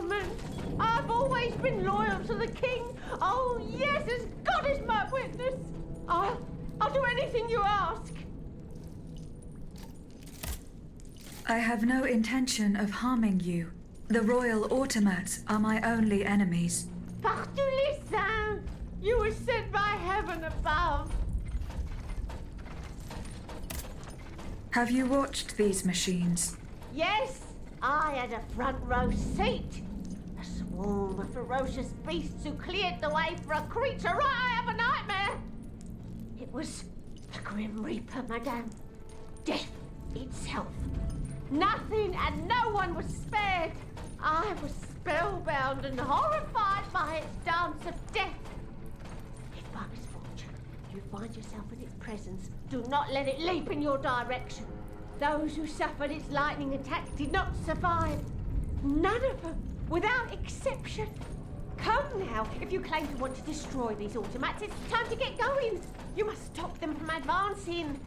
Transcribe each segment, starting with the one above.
gentlemen. I've always been loyal to the king. Oh, yes, as God is my witness. I'll do anything you ask. I have no intention of harming you. The royal automats are my only enemies. Par tous les saints, you were sent by heaven above. Have you watched these machines? Yes, I had a front row seat. A swarm of ferocious beasts who cleared the way for a creature right out of a nightmare. It was the Grim Reaper, madame. Death itself. Nothing and no one was spared. I was spellbound and horrified by its dance of death. If by misfortune you find yourself in its presence, do not let it leap in your direction. Those who suffered its lightning attacks did not survive. None of them, without exception. Come now, if you claim to want to destroy these automats, it's time to get going. You must stop them from advancing.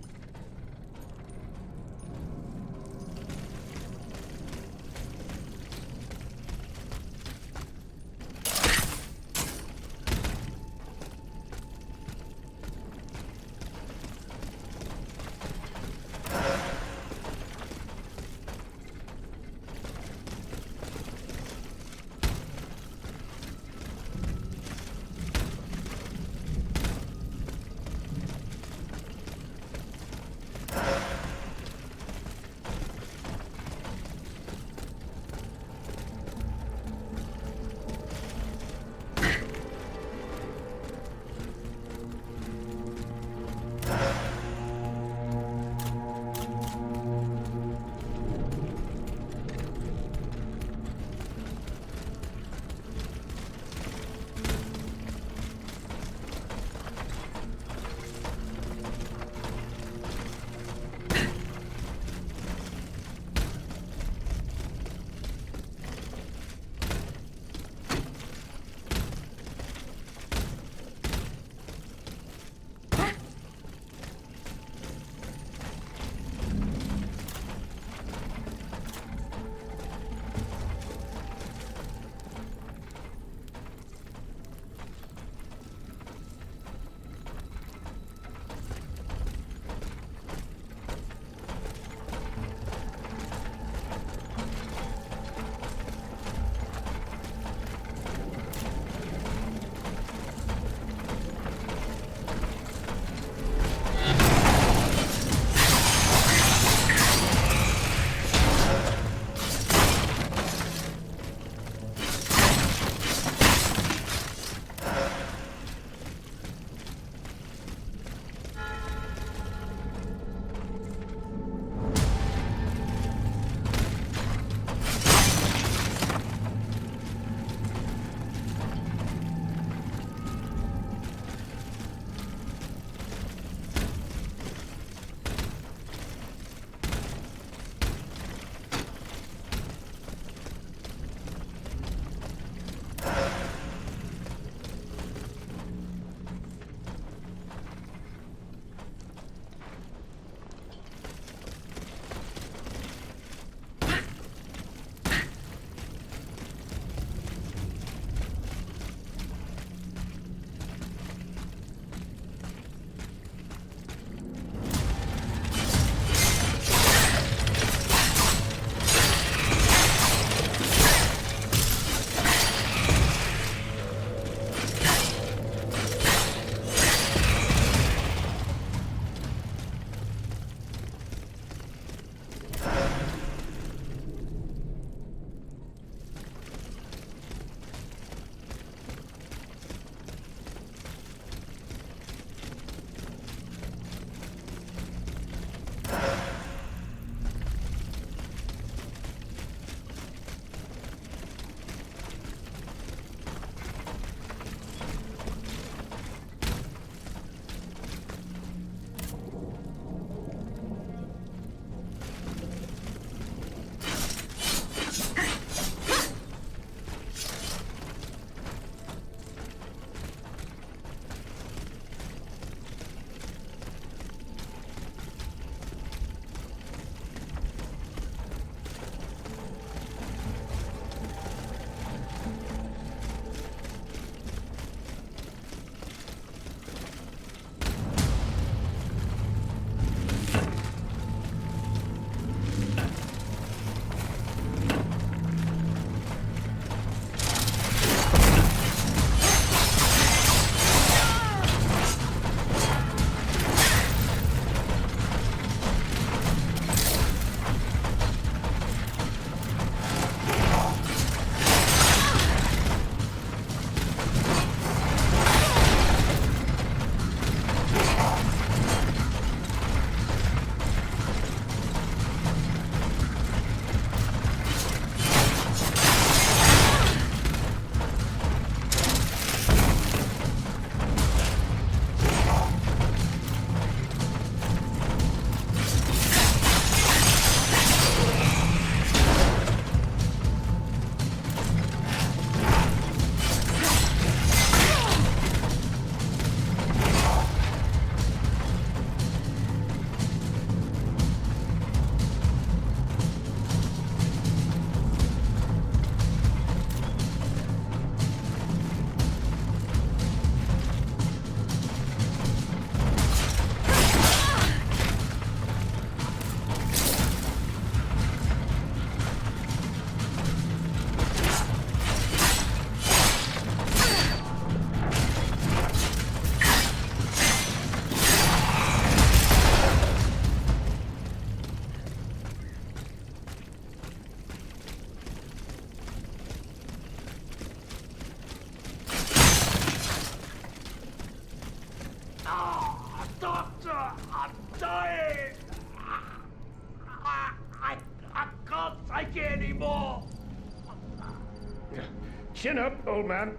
Chin up, old man.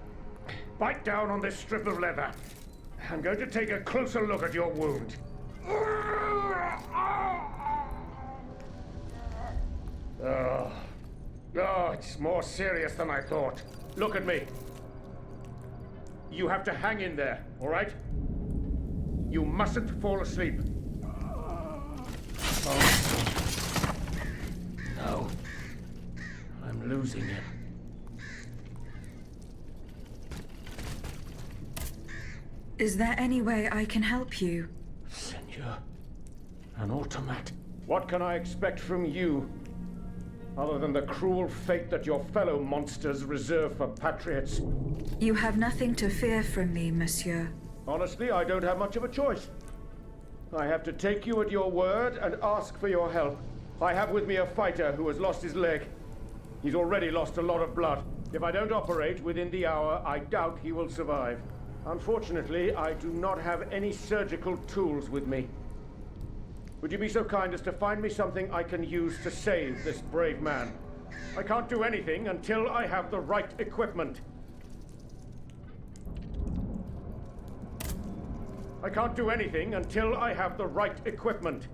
Bite down on this strip of leather. I'm going to take a closer look at your wound. Oh, it's more serious than I thought. Look at me. You have to hang in there, all right? You mustn't fall asleep. Oh. No. I'm losing him. Is there any way I can help you? Senor, an automat. What can I expect from you, other than the cruel fate that your fellow monsters reserve for patriots? You have nothing to fear from me, monsieur. Honestly, I don't have much of a choice. I have to take you at your word and ask for your help. I have with me a fighter who has lost his leg. He's already lost a lot of blood. If I don't operate within the hour, I doubt he will survive. Unfortunately, I do not have any surgical tools with me. Would you be so kind as to find me something I can use to save this brave man? I can't do anything until I have the right equipment. I can't do anything until I have the right equipment.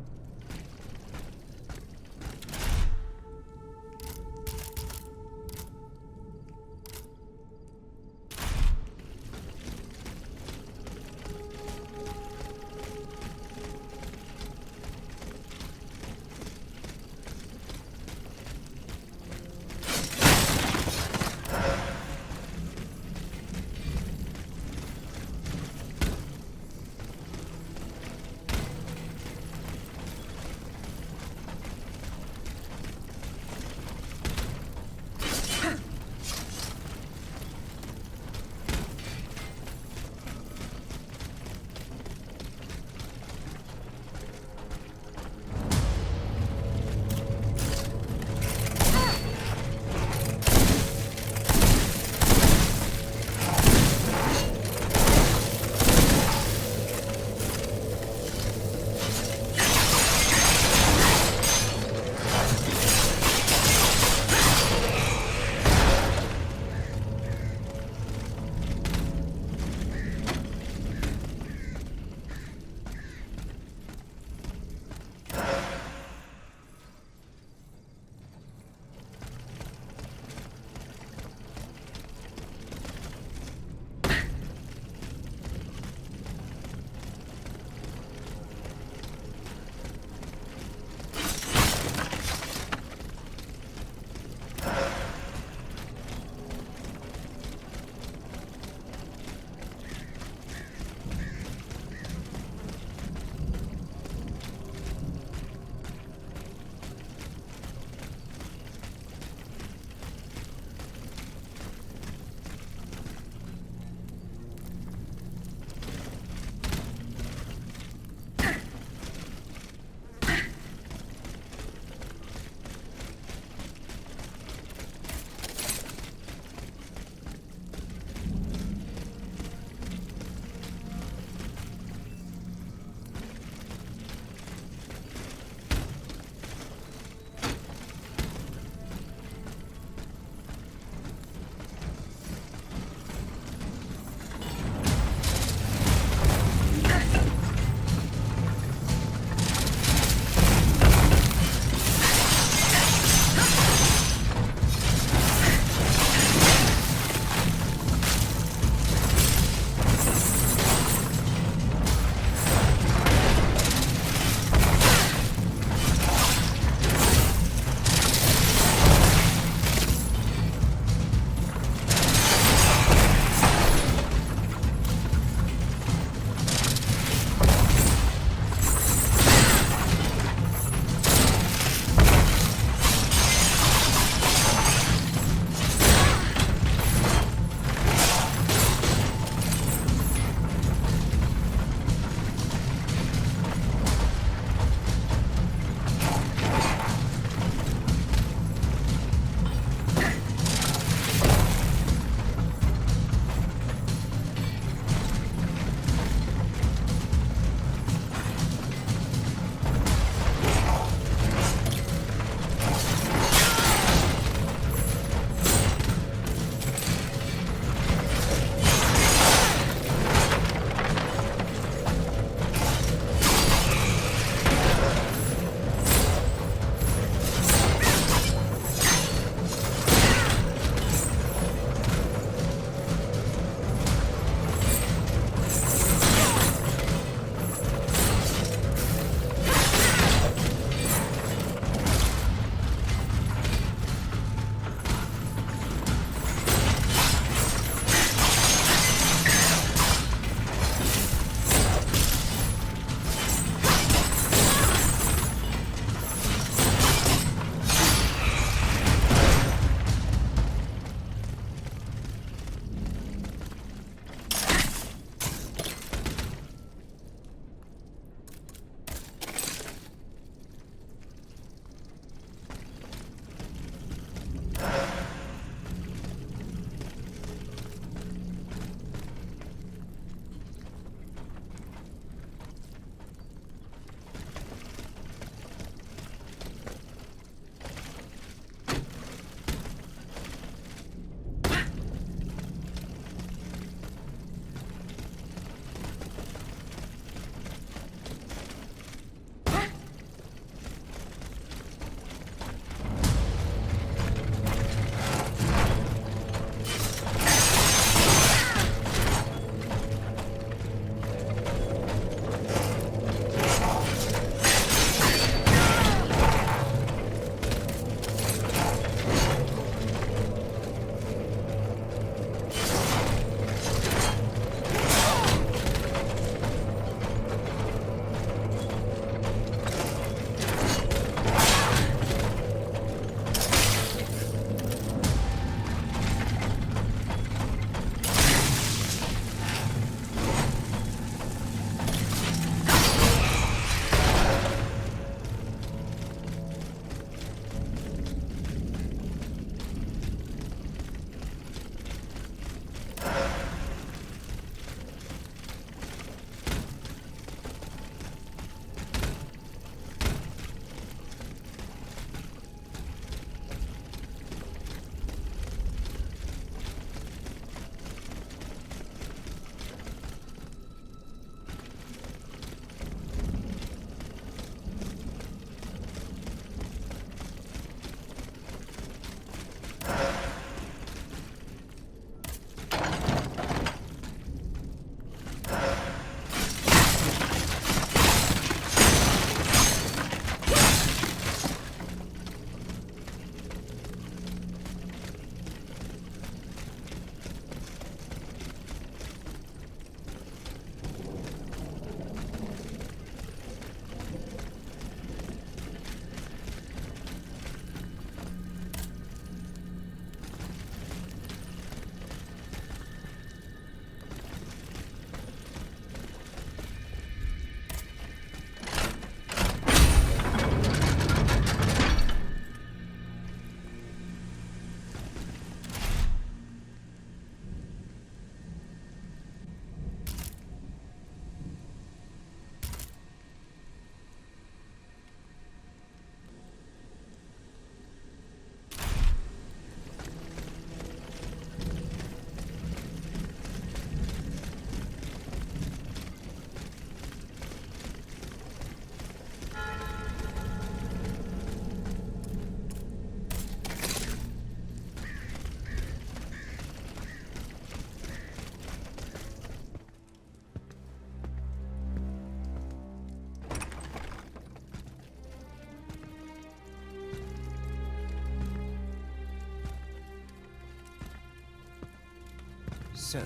So,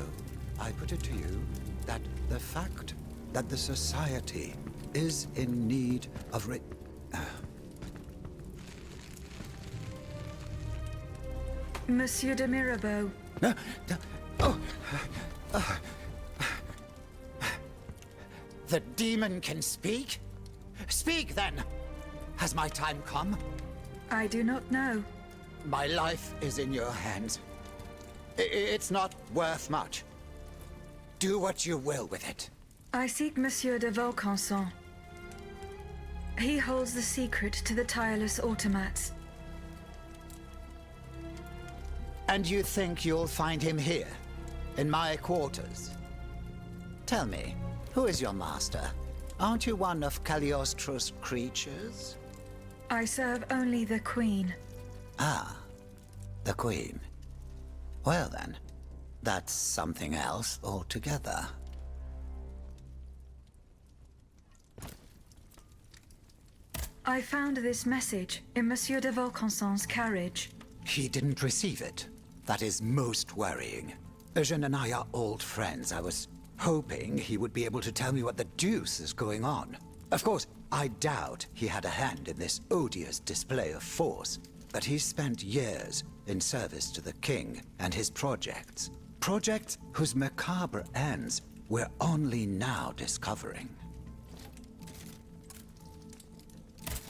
I put it to you that the fact that the society is in need of Monsieur de Mirabeau. No, the demon can speak? Speak, then! Has my time come? I do not know. My life is in your hands. It's not worth much. Do what you will with it. I seek Monsieur de Vaucanson. He holds the secret to the tireless automats. And you think you'll find him here? In my quarters? Tell me, who is your master? Aren't you one of Cagliostro's creatures? I serve only the Queen. Ah, the Queen. Well then, that's something else altogether. I found this message in Monsieur de Vaucanson's carriage. He didn't receive it. That is most worrying. Eugène and I are old friends. I was hoping he would be able to tell me what the deuce is going on. Of course, I doubt he had a hand in this odious display of force, but he spent years in service to the king and his projects. Projects whose macabre ends we're only now discovering.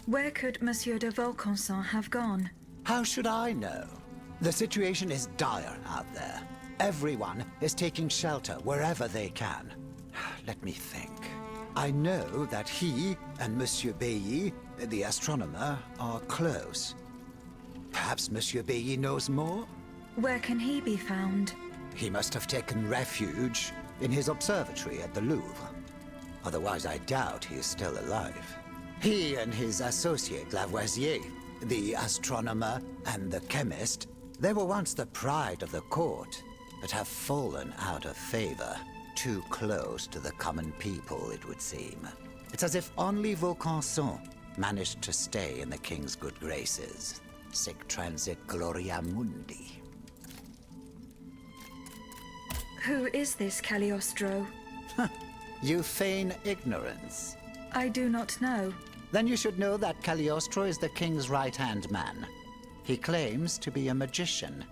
Where could Monsieur de Vaucanson have gone? How should I know? The situation is dire out there. Everyone is taking shelter wherever they can. Let me think. I know that he and Monsieur Bailly, the astronomer, are close. Perhaps Monsieur Bailly knows more? Where can he be found? He must have taken refuge in his observatory at the Louvre. Otherwise, I doubt he is still alive. He and his associate Lavoisier, the astronomer and the chemist, they were once the pride of the court, but have fallen out of favor. Too close to the common people, it would seem. It's as if only Vaucanson managed to stay in the king's good graces. Sic transit gloria mundi. Who is this Cagliostro? You feign ignorance. I do not know. Then you should know that Cagliostro is the king's right-hand man. He claims to be a magician,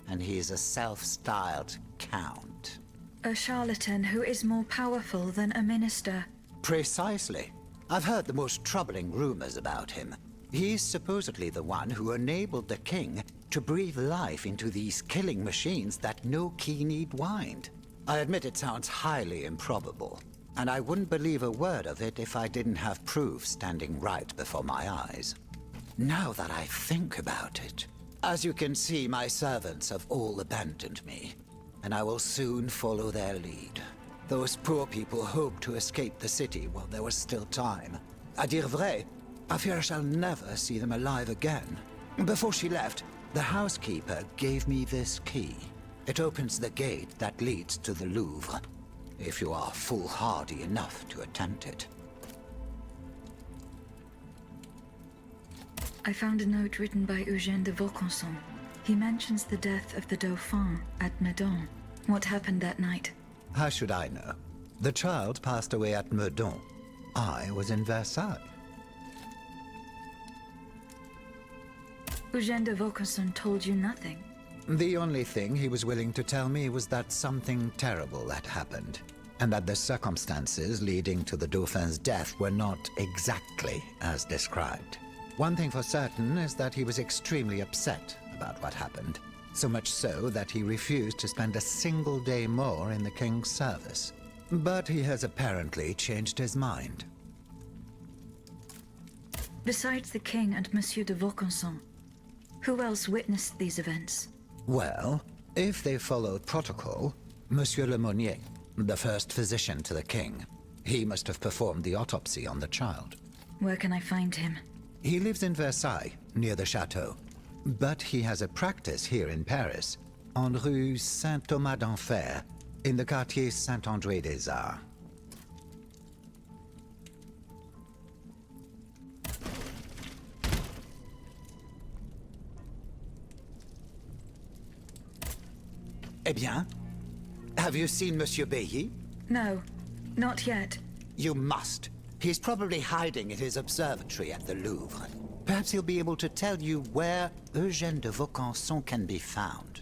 and he is a self-styled count. A charlatan who is more powerful than a minister. Precisely. I've heard the most troubling rumors about him. He's supposedly the one who enabled the king to breathe life into these killing machines that no key need wind. I admit it sounds highly improbable, and I wouldn't believe a word of it if I didn't have proof standing right before my eyes. Now that I think about it, as you can see, my servants have all abandoned me, and I will soon follow their lead. Those poor people hoped to escape the city while there was still time. À dire vrai, I fear I shall never see them alive again. Before she left, the housekeeper gave me this key. It opens the gate that leads to the Louvre, if you are foolhardy enough to attempt it. I found a note written by Eugène de Vaucanson. He mentions the death of the Dauphin at Meudon. What happened that night? How should I know? The child passed away at Meudon. I was in Versailles. Eugène de Vaucanson told you nothing? The only thing he was willing to tell me was that something terrible had happened, and that the circumstances leading to the Dauphin's death were not exactly as described. One thing for certain is that he was extremely upset about what happened, so much so that he refused to spend a single day more in the king's service. But he has apparently changed his mind. Besides the king and Monsieur de Vaucanson, who else witnessed these events? Well, if they followed protocol, Monsieur Lemonnier, the first physician to the king, he must have performed the autopsy on the child. Where can I find him? He lives in Versailles, near the chateau. But he has a practice here in Paris, en rue Saint-Thomas d'Enfer, in the quartier Saint-André-des-Arts. Eh bien? Have you seen Monsieur Bailly? No, not yet. You must. He's probably hiding in his observatory at the Louvre. Perhaps he'll be able to tell you where Eugène de Vaucanson can be found.